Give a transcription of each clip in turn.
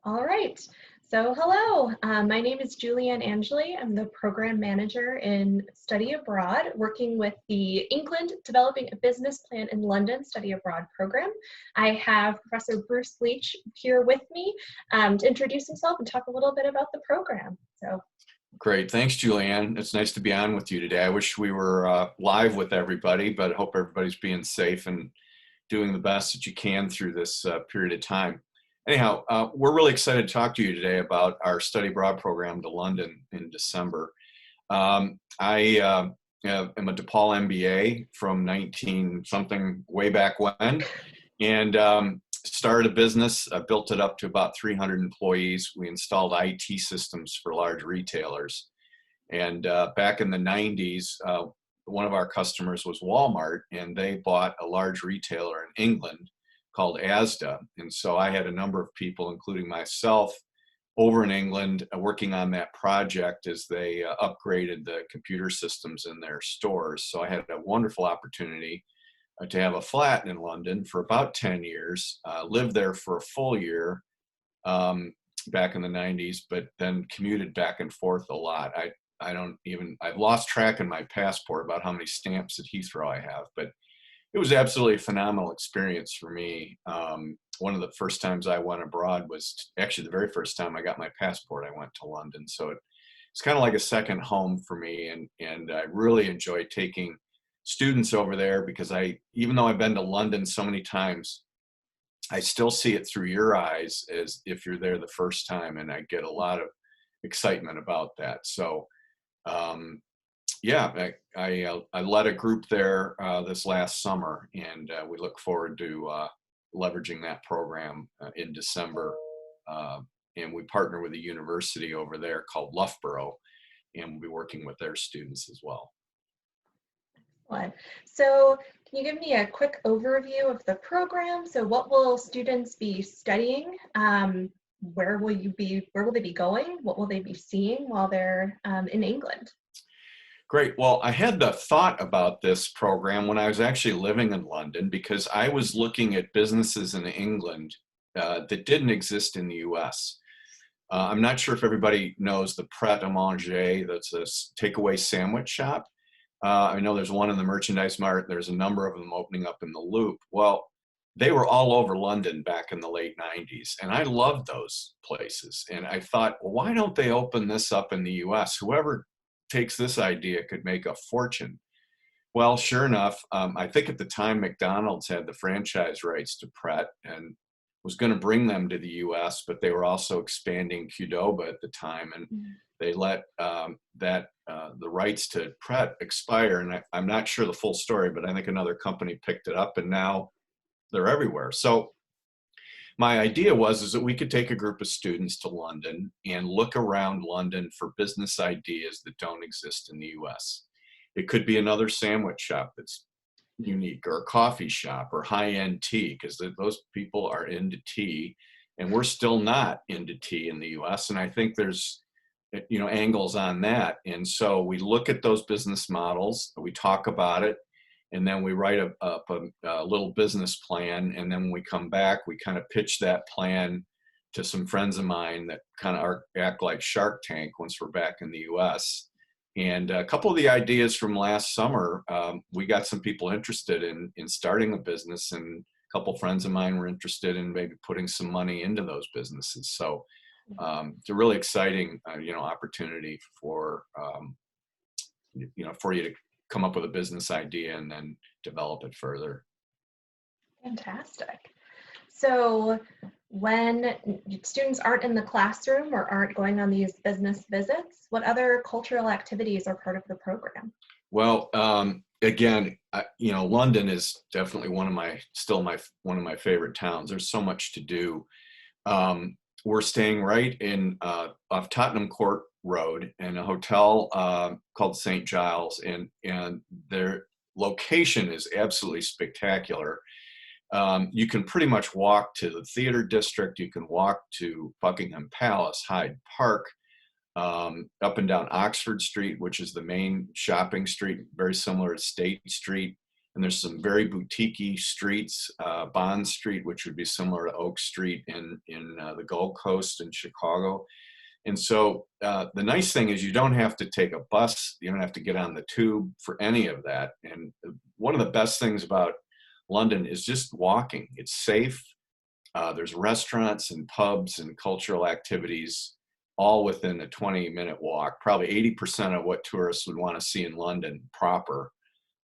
All right. So hello, my name is Julianne Angeli. I'm the program manager in Study Abroad, working with the England Developing a Business Plan in London Study Abroad program. I have Professor Bruce Leach here with me to introduce himself and talk a little bit about the program. So. Great. Thanks, Julianne. It's nice to be on with you today. I wish we were live with everybody, but I hope everybody's being safe and doing the best that you can through this period of time. Anyhow, we're really excited to talk to you today about our study abroad program to London in December. I am a DePaul MBA from 19-something way back when, and started a business, built it up to about 300 employees. We installed IT systems for large retailers. And back in the 90s, one of our customers was Walmart, and they bought a large retailer in England called Asda. And so I had a number of people, including myself, over in England working on that project as they upgraded the computer systems in their stores. So I had a wonderful opportunity to have a flat in London for about 10 years, lived there for a full year back in the 90s, but then commuted back and forth a lot. I've lost track in my passport about how many stamps at Heathrow I have, but it was absolutely a phenomenal experience for me. One of the first times I went abroad was actually the very first time I got my passport. I went to London. So it's kind of like a second home for me. And I really enjoy taking students over there because even though I've been to London so many times, I still see it through your eyes as if you're there the first time. And I get a lot of excitement about that. So, yeah, I led a group there this last summer, and we look forward to leveraging that program in December. And we partner with a university over there called Loughborough, and we'll be working with their students as well. Excellent. So can you give me a quick overview of the program? So what will students be studying? Where will they be going? What will they be seeing while they're in England? Great. Well, I had the thought about this program when I was actually living in London because I was looking at businesses in England that didn't exist in the US. I'm not sure if everybody knows the Pret a Manger, that's a takeaway sandwich shop. I know there's one in the Merchandise Mart. There's a number of them opening up in the Loop. Well, they were all over London back in the late 90s, and I loved those places. And I thought, well, why don't they open this up in the US? Whoever takes this idea could make a fortune. Well, sure enough, I think at the time McDonald's had the franchise rights to Pret and was going to bring them to the US, but they were also expanding Qdoba at the time, and they let the rights to Pret expire. And I'm not sure the full story, but I think another company picked it up, and now they're everywhere. So my idea is that we could take a group of students to London and look around London for business ideas that don't exist in the US. It could be another sandwich shop that's unique, or a coffee shop, or high-end tea, because those people are into tea, and we're still not into tea in the US. And I think there's angles on that. And so we look at those business models, we talk about it, and then we write up a little business plan. And then when we come back, we kind of pitch that plan to some friends of mine that kind of act like Shark Tank once we're back in the US. And a couple of the ideas from last summer, we got some people interested in starting a business, and a couple of friends of mine were interested in maybe putting some money into those businesses. So it's a really exciting, opportunity for you to come up with a business idea and then develop it further. Fantastic. So when students aren't in the classroom or aren't going on these business visits, what other cultural activities are part of the program? Well, again, London is definitely one of my favorite towns. There's so much to do. We're staying right off Tottenham Court Road in a hotel called St. Giles, and their location is absolutely spectacular. You can pretty much walk to the theater district. You can walk to Buckingham Palace, Hyde Park, up and down Oxford Street, which is the main shopping street, very similar to State Street. and there's some very boutique-y streets, Bond Street, which would be similar to Oak Street in the Gold Coast in Chicago. And so the nice thing is you don't have to take a bus, you don't have to get on the tube for any of that. And one of the best things about London is just walking. It's safe. There's restaurants and pubs and cultural activities all within a 20-minute walk. Probably 80% of what tourists would want to see in London proper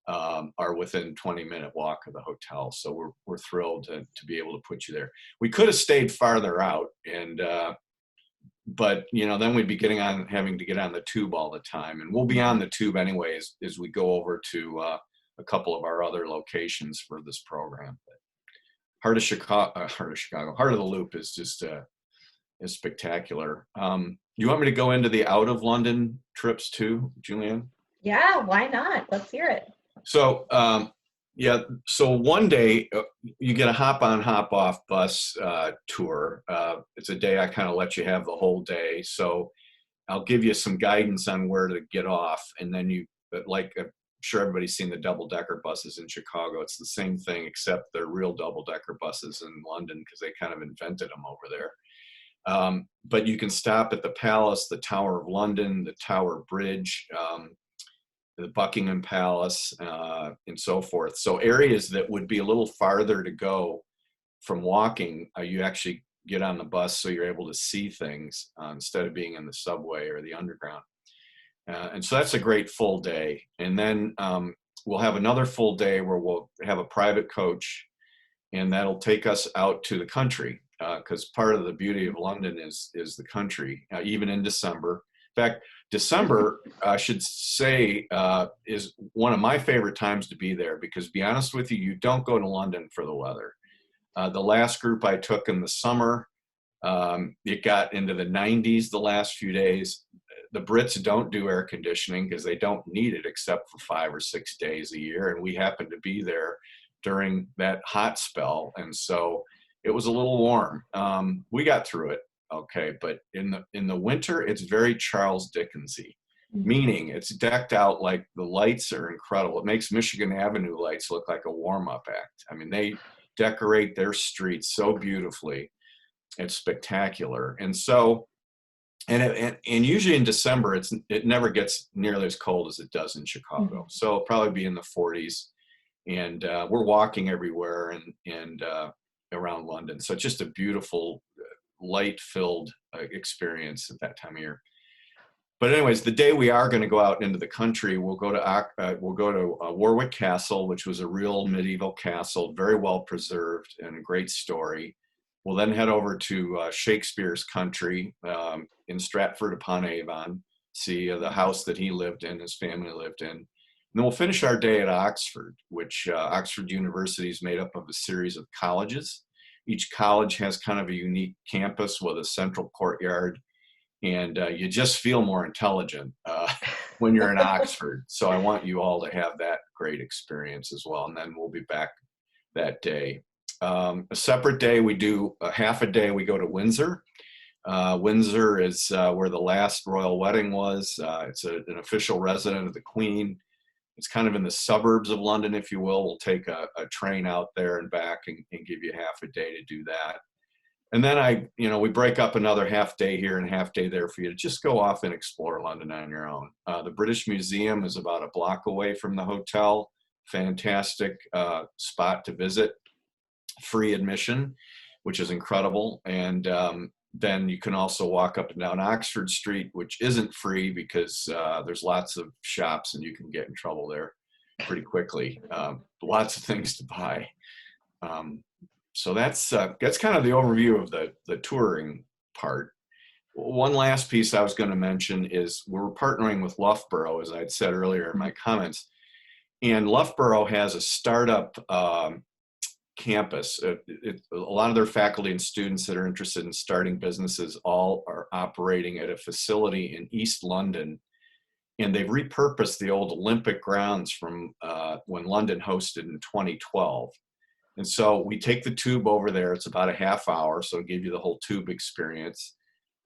are within 20-minute walk of the hotel. So we're thrilled to be able to put you there. We could have stayed farther out, and but then we'd be having to get on the tube all the time, and we'll be on the tube anyways as we go over to a couple of our other locations for this program. But Heart of the Loop is just is spectacular. You want me to go into the out of London trips too, Julianne? Yeah, why not? Let's hear it. So so one day you get a hop on, hop off bus tour. It's a day I kind of let you have the whole day. So I'll give you some guidance on where to get off, and then I'm sure everybody's seen the double-decker buses in Chicago. It's the same thing, except they're real double-decker buses in London because they kind of invented them over there. But you can stop at the Palace, the Tower of London, the Tower Bridge, the Buckingham Palace, and so forth. So areas that would be a little farther to go from walking, you actually get on the bus so you're able to see things instead of being in the subway or the underground. And so that's a great full day. And then we'll have another full day where we'll have a private coach, and that'll take us out to the country, because part of the beauty of London is the country, even in December. In fact, December, I should say, is one of my favorite times to be there, because to be honest with you, you don't go to London for the weather. The last group I took in the summer, it got into the 90s the last few days. The Brits don't do air conditioning because they don't need it except for 5 or 6 days a year. And we happened to be there during that hot spell. And so it was a little warm. We got through it. Okay. But in the winter, it's very Charles Dickensy, meaning it's decked out, like the lights are incredible. It makes Michigan Avenue lights look like a warm-up act. I mean, they decorate their streets so beautifully. It's spectacular. And so, and usually in December, it never gets nearly as cold as it does in Chicago. So it'll probably be in the 40s, and we're walking everywhere and around London. So it's just a beautiful, light-filled experience at that time of year. But anyways, the day we are going to go out into the country, we'll go to Warwick Castle, which was a real medieval castle, very well preserved and a great story. We'll then head over to Shakespeare's country in Stratford upon Avon, see the house that he lived in, his family lived in. And then we'll finish our day at Oxford, which Oxford University is made up of a series of colleges. Each college has kind of a unique campus with a central courtyard, and you just feel more intelligent when you're in Oxford. So I want you all to have that great experience as well. And then we'll be back that day. A separate day, we do half a day, we go to Windsor. Windsor is where the last royal wedding was. It's an official residence of the Queen. It's kind of in the suburbs of London, if you will. We'll take a train out there and back and give you half a day to do that. And then we break up another half day here and half day there for you to just go off and explore London on your own. The British Museum is about a block away from the hotel. Fantastic spot to visit. Free admission, which is incredible. And then you can also walk up and down Oxford Street, which isn't free because there's lots of shops and you can get in trouble there pretty quickly. Lots of things to buy. So that's kind of the overview of the touring part. One last piece I was going to mention is we're partnering with Loughborough, as I'd said earlier in my comments. And Loughborough has a startup campus. A lot of their faculty and students that are interested in starting businesses all are operating at a facility in East London, and they've repurposed the old Olympic grounds from when London hosted in 2012. And so we take the tube over there. It's about a half hour, so it'll give you the whole tube experience.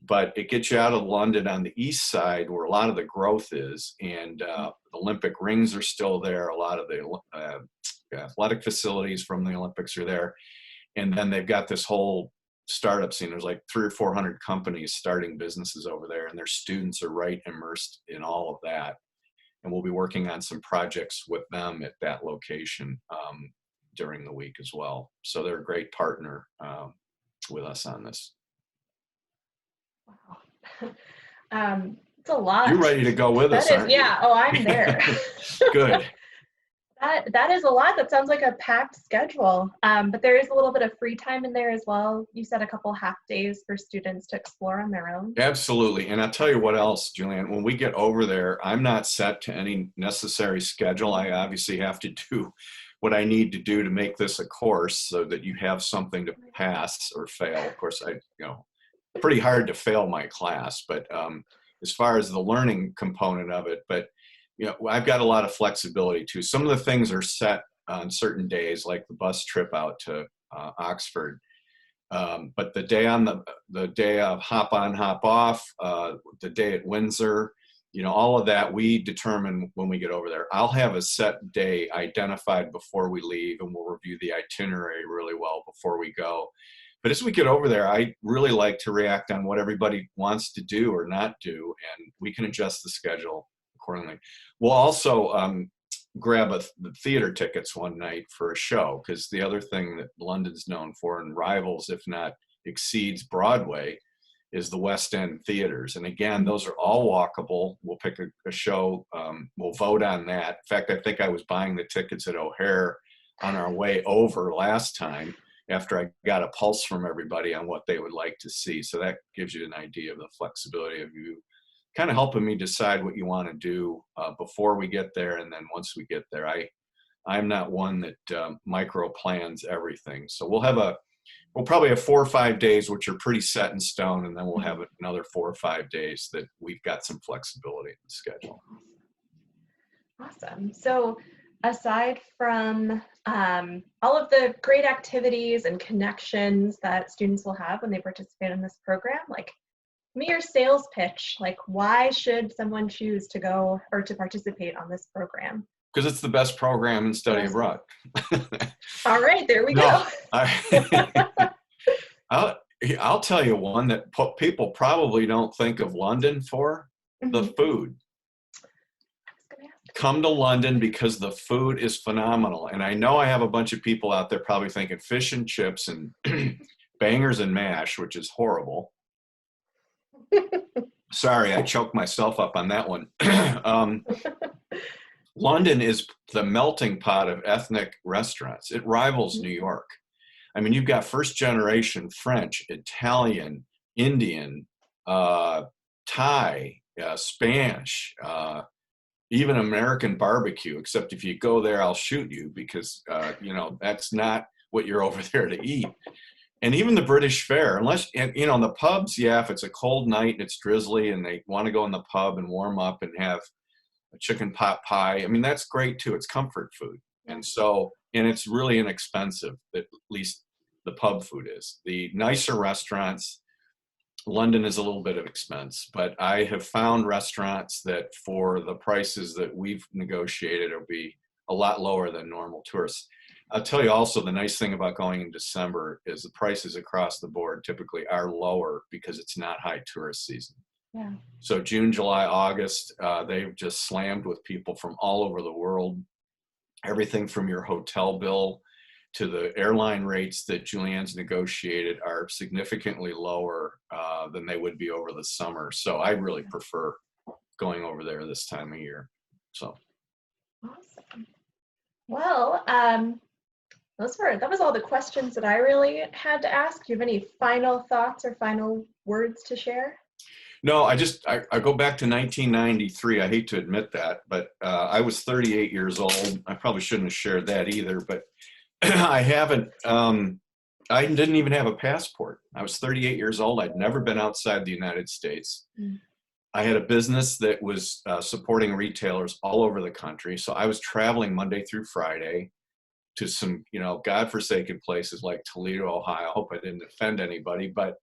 but it gets you out of London on the east side where a lot of the growth is, and Olympic rings are still there. A lot of the athletic facilities from the Olympics are there. And then they've got this whole startup scene. There's like 300 or 400 companies starting businesses over there, and their students are right immersed in all of that. And we'll be working on some projects with them at that location during the week as well. So they're a great partner with us on this. Wow. It's a lot. You're ready to go with us, aren't you? Yeah. Oh, I'm there. Good. That is a lot. That sounds like a packed schedule. But there is a little bit of free time in there as well. You said a couple half days for students to explore on their own. Absolutely. And I'll tell you what else, Julianne, when we get over there, I'm not set to any necessary schedule. I obviously have to do what I need to do to make this a course so that you have something to pass or fail. Of course, pretty hard to fail my class, but as far as the learning component of it, but I've got a lot of flexibility too. Some of the things are set on certain days, like the bus trip out to Oxford. But the day of hop on, hop off, the day at Windsor, all of that we determine when we get over there. I'll have a set day identified before we leave, and we'll review the itinerary really well before we go. But as we get over there, I really like to react on what everybody wants to do or not do, and we can adjust the schedule accordingly. We'll also grab the theater tickets one night for a show, because the other thing that London's known for and rivals, if not exceeds Broadway, is the West End theaters. And again, those are all walkable. We'll pick a show. We'll vote on that. In fact, I think I was buying the tickets at O'Hare on our way over last time after I got a pulse from everybody on what they would like to see. So that gives you an idea of the flexibility of you kind of helping me decide what you want to do before we get there. And then once we get there, I'm not one that micro plans everything. So we'll probably have 4 or 5 days, which are pretty set in stone. And then we'll have another 4 or 5 days that we've got some flexibility in the schedule. Awesome. So aside from all of the great activities and connections that students will have when they participate in this program, like your sales pitch, like why should someone choose to go or to participate on this program? Because it's the best program in study abroad. All right, there we go. I'll tell you one that people probably don't think of London for, the food. Come to London because the food is phenomenal. And I know I have a bunch of people out there probably thinking fish and chips and bangers and mash, which is horrible. Sorry, I choked myself up on that one. London is the melting pot of ethnic restaurants. It rivals New York. I mean, you've got first generation French, Italian, Indian, Thai, Spanish, even American barbecue, except if you go there, I'll shoot you because, that's not what you're over there to eat. And even the British fare, unless, in the pubs, if it's a cold night and it's drizzly and they want to go in the pub and warm up and have a chicken pot pie, I mean, that's great too. It's comfort food. And it's really inexpensive, at least the pub food is. The nicer restaurants, London is a little bit of expense, but I have found restaurants that for the prices that we've negotiated will be a lot lower than normal tourists. I'll tell you also the nice thing about going in December is the prices across the board typically are lower because it's not high tourist season. Yeah. So June, July, August, they've just slammed with people from all over the world. Everything from your hotel bill to the airline rates that Julianne's negotiated are significantly lower than they would be over the summer. So I really prefer going over there this time of year. So. Awesome. Well, that was all the questions that I really had to ask. Do you have any final thoughts or final words to share? No, I go back to 1993. I hate to admit that, but I was 38 years old. I probably shouldn't have shared that either, but I didn't even have a passport. I was 38 years old. I'd never been outside the United States. I had a business that was supporting retailers all over the country. So I was traveling Monday through Friday to some, godforsaken places like Toledo, Ohio. I hope I didn't offend anybody, but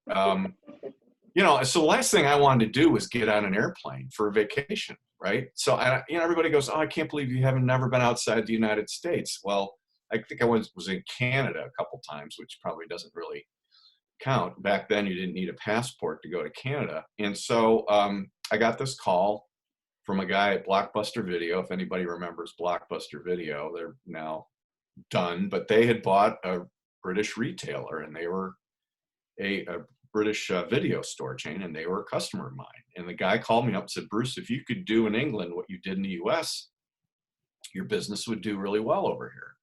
So the last thing I wanted to do was get on an airplane for a vacation, right? So everybody goes, "Oh, I can't believe you haven't never been outside the United States." Well, I think I was in Canada a couple times, which probably doesn't really count. Back then, you didn't need a passport to go to Canada. And so I got this call from a guy at Blockbuster Video. If anybody remembers Blockbuster Video, they're now done, but they had bought a British retailer, and they were a British video store chain, and they were a customer of mine. And the guy called me up and said, "Bruce, if you could do in England what you did in the US, your business would do really well over here."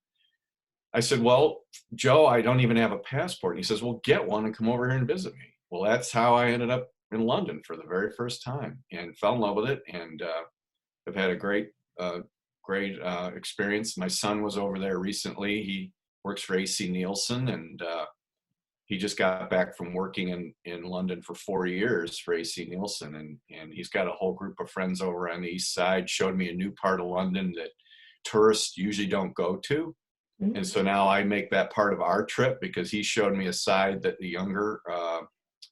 I said, "Well, Joe, I don't even have a passport." And he says, "Well, get one and come over here and visit me." Well, that's how I ended up in London for the very first time, and fell in love with it, and have had a great experience. My son was over there recently. He works for AC Nielsen, and he just got back from working in London for 4 years for AC Nielsen, and he's got a whole group of friends over on the east side. Showed me a new part of London that tourists usually don't go to. And so now I make that part of our trip, because he showed me a side that the younger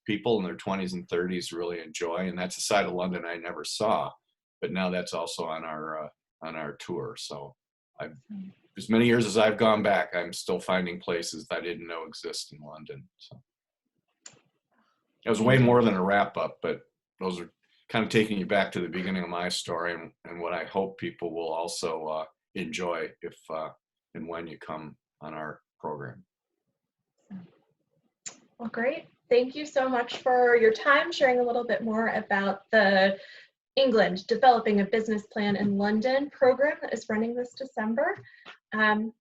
people in their 20s and 30s really enjoy, and that's a side of London I never saw. But now that's also on our tour. So as many years as I've gone back, I'm still finding places that I didn't know exist in London. So it was way more than a wrap up, but those are kind of taking you back to the beginning of my story, and what I hope people will also enjoy if and when you come on our program. Well, great. Thank you so much for your time, sharing a little bit more about the England Developing a Business Plan in London program that is running this December. And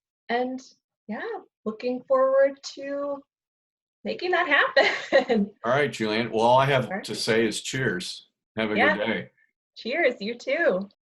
yeah, looking forward to making that happen. All right, Julianne. Well, all I have to say is cheers. Have a good day. Cheers, you too.